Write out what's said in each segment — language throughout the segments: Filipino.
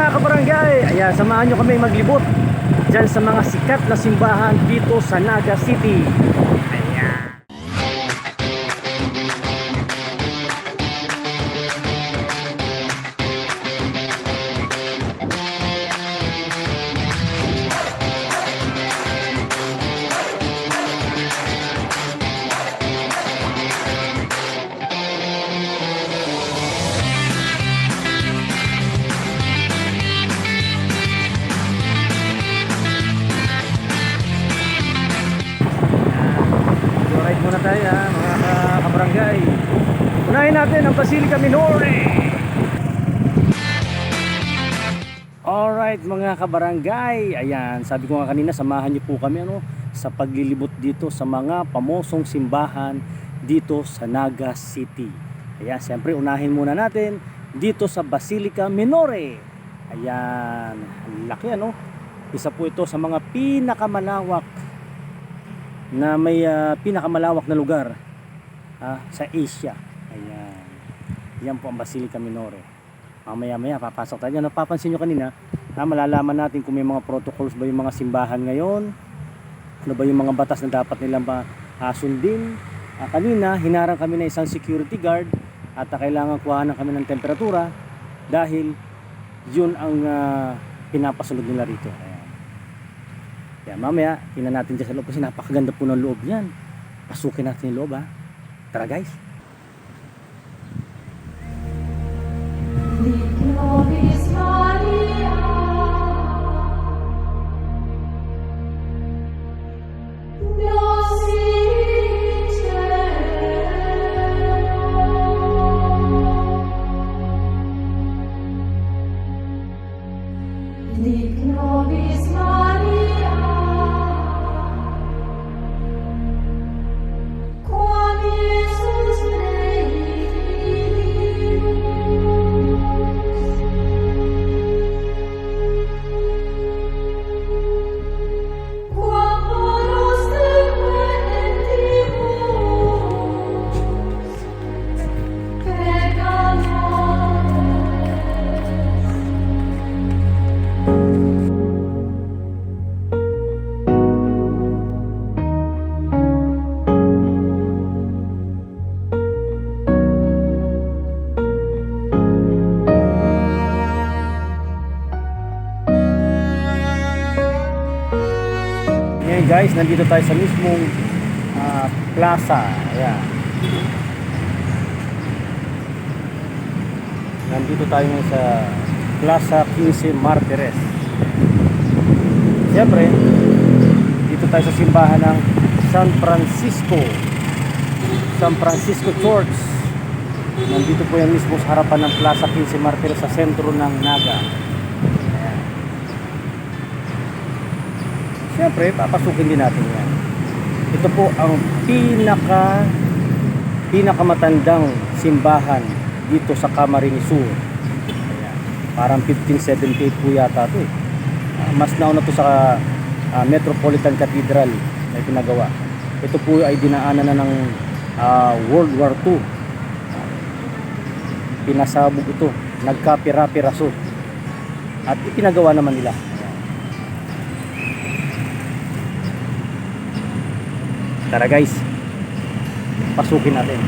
mga kabarangay, ayan, samahan nyo kami maglibot dyan sa mga sikat na simbahan dito sa Naga City. Ayan. Ride muna tayo mga kabarangay. Unahin natin ang Basilica Minore. Alright mga kabarangay, ayan, sabi ko nga kanina, samahan niyo po kami sa paglilibot dito sa mga pamosong simbahan dito sa Naga City. Ayan, siyempre unahin muna natin dito sa Basilica Minore. Ayan, laki isa po ito sa mga pinakamalawak na may pinakamalawak na lugar sa Asia. Ayan. Yan po ang Basilica Minore. Mamaya papasok tayo. Napapansin nyo kanina, malalaman natin kung may mga protocols ba yung mga simbahan ngayon. Ano ba yung mga batas na dapat nilang sundin. Kanina, hinarang kami ng isang security guard at kailangan kuhanan kami ng temperatura dahil yun ang pinapasunod nila rito. Ayan. Kaya mamaya, tingnan natin dyan sa loob kasi napakaganda po ng loob yan. Pasukin natin yung loob Tara guys. Guys, nandito tayo sa mismong plaza. Ayan. Nandito tayo ngayon sa Plaza 15 Martires. Siyempre, dito tayo sa simbahan ng San Francisco Church. Nandito po yan mismo sa harapan ng Plaza 15 Martires sa sentro ng Naga. Siyempre, papasukin din natin yan. Ito po ang pinakamatandang simbahan dito sa Camarines Sur. Ayan. Parang 1578 po yata ito mas nauna to sa Metropolitan Cathedral na pinagawa. Ito po ay dinaanan na ng World War II. Pinasabog ito, nagkapira-piraso at ipinagawa naman nila. Tara guys, pasukin natin.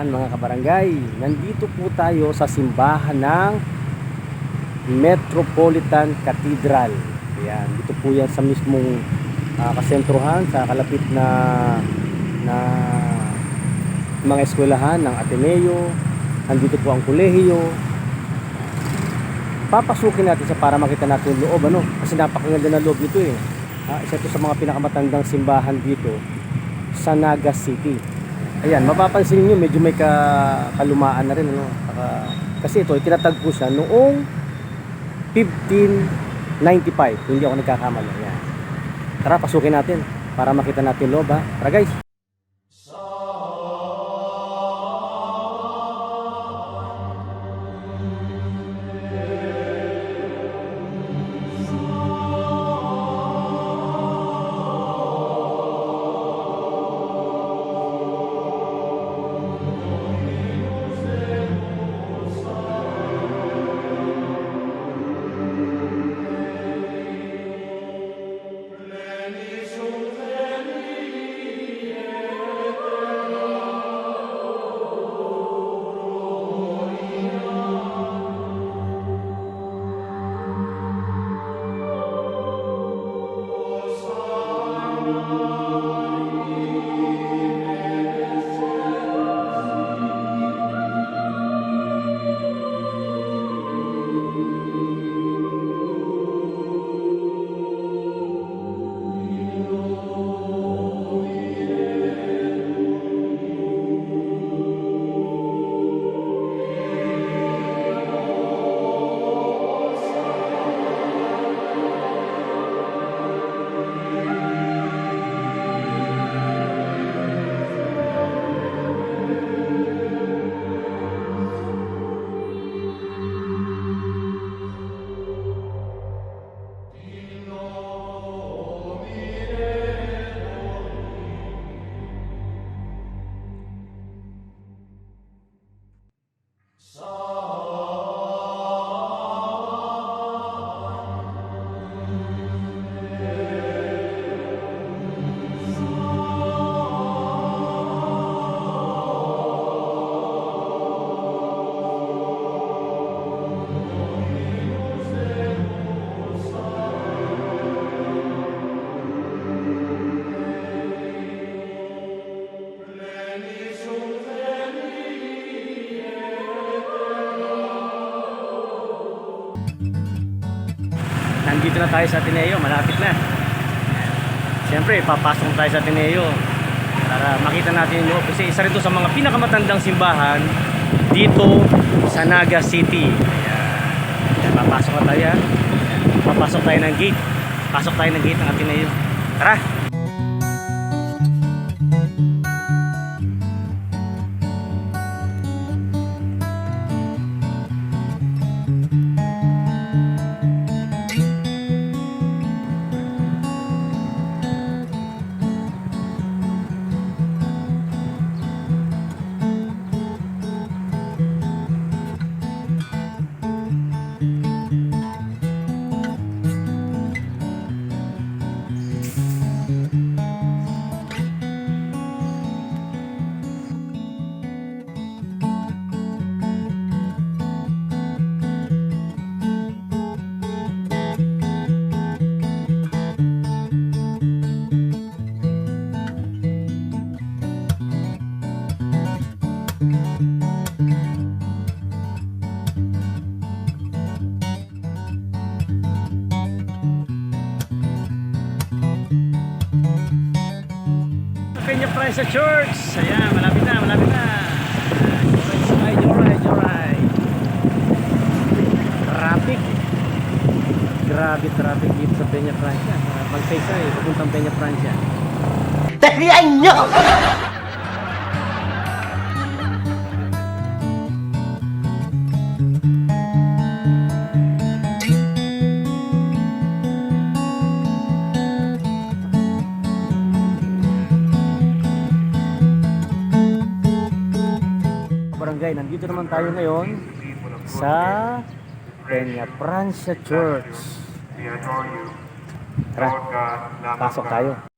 Ayan mga kabarangay, nandito po tayo sa simbahan ng Metropolitan Cathedral. Ayan, dito po yan sa mismong kasentruhan, sa kalapit na mga eskwelahan ng Ateneo. Nandito po ang kolehiyo. Papasukin natin siya para makita natin yung loob, ano? Kasi napakaganda na loob nito eh. Isa ito sa mga pinakamatandang simbahan dito sa Naga City. Ayan, mapapansin niyo medyo may kalumaan na rin, ano? Kasi ito, itinatagpo siya noong 1595, hindi ako nagkakamali. Ayan. Tara, pasukin natin para makita natin loob, ha? Tara guys. Nandito na tayo sa Ateneo, malapit na. Siyempre, papasok tayo sa Ateneo para makita natin yung loob. Kasi isa rin to sa mga pinakamatandang simbahan dito sa Naga City. Ayan, papasok na tayo. Ayan. Papasok tayo ng gate. Pasok tayo ng gate ng Ateneo. Tara! Peña Francia Church. Ayan, malapit na, malapit na. Alright. Traffic. Grabe traffic dito sa Peña Francia. Magsaysay, papuntang Peña Francia. Talian nyo! Barangay, nandito naman tayo ngayon sa Peña Francia Church. Tara, pasok tayo.